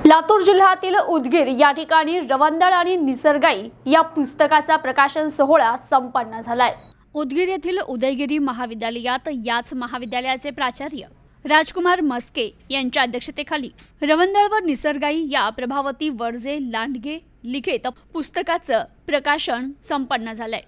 लातूर जिल्ह्यातील उदगीर या ठिकाणी रवंदळ आणि निसर्गाई या पुस्तकाचा प्रकाशन सोहळा संपन्न झालाय। उदगीर येथील उदयगिरी महाविद्यालयात याच महाविद्यालयाचे प्राचार्य राजकुमार मस्के यांच्या अध्यक्षतेखाली रवंदळ व निसर्गाई या प्रभावती वडजे लांडगे लिखित पुस्तकाचं प्रकाशन संपन्न झालंय।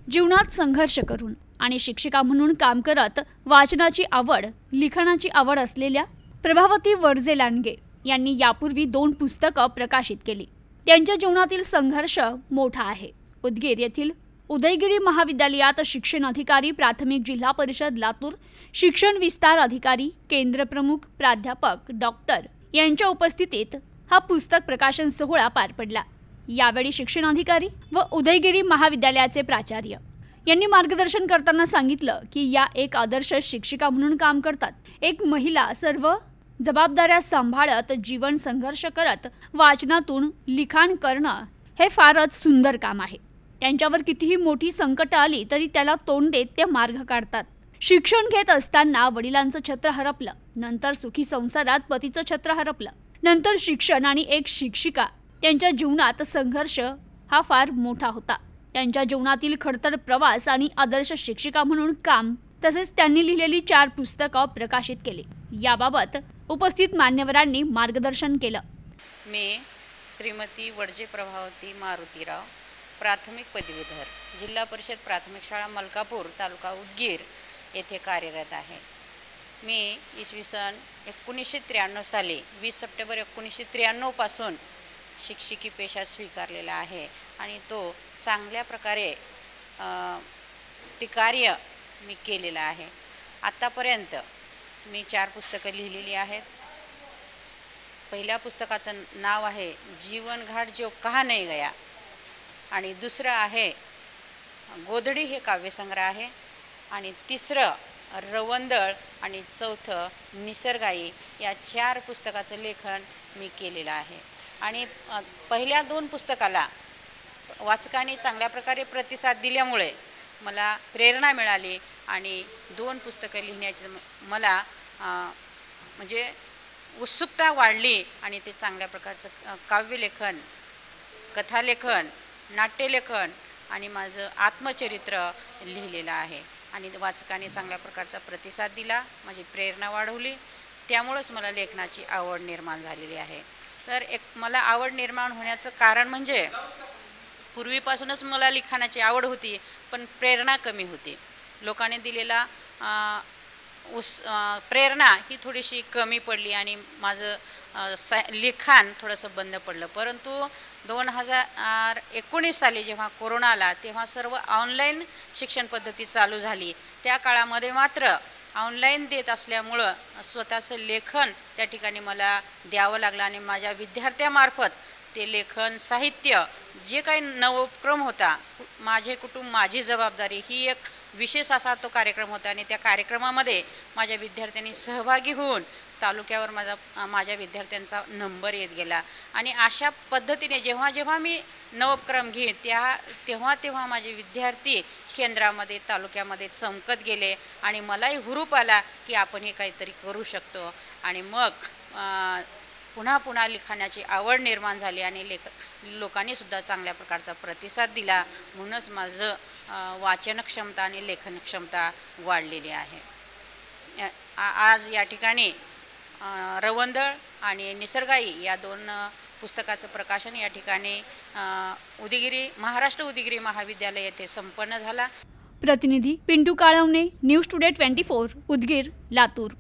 जीवनात संघर्ष करून आणि शिक्षिका म्हणून काम करत वाचनाची आवड, लिखाणाची आवड असलेल्या प्रभावती वडजे लांडगे यांनी यापूर्वी 2 पुस्तकं प्रकाशित केली। त्यांच्या जीवनातील संघर्ष मोठा आहे। उदगीर येथील उदयगिरी महाविद्यालयात शिक्षण अधिकारी, प्राथमिक जिल्हा परिषद लातूर, शिक्षण विस्तार अधिकारी, केंद्र प्रमुख, प्राध्यापक डॉक्टर यांच्या उपस्थितीत हा पुस्तक प्रकाशन सोहळा पार पडला। यावेळी शिक्षण अधिकारी व उदयगिरी महाविद्यालयाचे प्राचार्य यांनी मार्गदर्शन करताना सांगितलं की या एक आदर्श शिक्षिका म्हणून काम करतात। एक महिला सर्व जबाबदाऱ्या सांभाळत जीवन संघर्ष करत वाचनातून लिखाण करणं हे फारच सुंदर काम आहे। त्यांच्यावर कितीही मोठी संकट आली तरी त्याला तोंड देत ते मार्ग काढतात। शिक्षण घेत असताना वडिलांचं छत्र हरपलं, नंतर सुखी संसारात पतीचं छत्र हरपलं, नंतर शिक्षण आणि एक शिक्षिका। त्यांच्या जीवनात संघर्ष हा फार मोठा होता। त्यांच्या जीवनातील खडतर प्रवास आणि आदर्श शिक्षिका म्हणून काम तसेच त्यांनी लिहिलेली 4 पुस्तकं प्रकाशित केली। याबाबत उपस्थित मान्यवरांनी मार्गदर्शन केलं। मी श्रीमती वडजे प्रभावती मारुतीराव, प्राथमिक पदवीधर, जिल्हा परिषद प्राथमिक शाळा मलकापूर, तालुका उदगीर येथे कार्यरत आहे। मी इसवी सन 1993 साली 20 सप्टेंबर 1993 पासून शिक्षकी पेशा स्वीकारलेला आहे आणि तो चांगल्या प्रकारे ते कार्य मी केलेलं आहे। आतापर्यंत मी 4 पुस्तकं लिहिलेली आहेत। पहिल्या पुस्तकाचं नाव आहे जीवन घाट जो कहा नहीं गया आणि दुसरं आहे गोधडी हे काव्यसंग्रह आहे आणि तिसरं रवंदळ आणि चौथं निसर्गाई या 4 पुस्तकाचं लेखन मी केलेलं आहे। आणि पहिल्या 2 पुस्तकाला वाचकांनी चांगल्या प्रकारे प्रतिसाद दिल्यामुळे मला प्रेरणा मिळाली आणि 2 पुस्तकं लिहिण्याची मला म्हणजे उत्सुकता वाढली आणि ते चांगल्या प्रकारचं काव्यलेखन, कथालेखन, नाट्यलेखन आणि माझं आत्मचरित्र लिहिलेलं आहे आणि वाचकांनी चांगल्या प्रकारचा प्रतिसाद दिला, माझी प्रेरणा वाढवली। त्यामुळेच मला लेखनाची आवड निर्माण झालेली आहे। तर मला आवड निर्माण होण्याचं कारण म्हणजे पूर्वीपासूनच मला लिखाणाची आवड होती, पण प्रेरणा कमी होती। लोकांनी दिलेला प्रेरणा ही थोडीशी कमी पडली आणि माझं लिखाण थोडंसं बंद पडलं। परंतु 2019 साली जेव्हा कोरोना आला तेव्हा सर्व ऑनलाईन शिक्षण पद्धती चालू झाली। त्या काळामध्ये मात्र ऑनलाईन देत असल्यामुळं स्वतःचं लेखन त्या ठिकाणी मला द्यावं लागलं आणि माझ्या विद्यार्थ्यांमार्फत ते लेखन, साहित्य जे काही नवोपक्रम होता, माझे कुटुंब माझी जबाबदारी ही एक विशेष असा तो कार्यक्रम होता आणि त्या कार्यक्रमामध्ये माझ्या विद्यार्थ्यांनी सहभागी होऊन तालुक्यावर माझ्या विद्यार्थ्यांचा नंबर येत गेला आणि अशा पद्धतीने जेव्हा जेव्हा मी नवोपक्रम घेईन तेव्हा माझे विद्यार्थी केंद्रामध्ये, तालुक्यामध्ये चमकत गेले आणि मलाही हुरूप आला की आपण हे काहीतरी करू शकतो आणि मग पुन्हा पुन्हा लिखाणाची आवड निर्माण झाली आणि लोकांनी सुद्धा चांगल्या प्रकारचा प्रतिसाद दिला। म्हणूनच माझं वाचन क्षमता आणि लेखन क्षमता वाढलेली आहे। आज या ठिकाणी रवंदळ आणि निसर्गाई या 2 पुस्तकाचं प्रकाशन या ठिकाणी महाराष्ट्र उदयगिरी महाविद्यालय येथे संपन्न झाला। प्रतिनिधी पिंटू काळवणे, न्यूज टुडे 24, उदगीर, लातूर।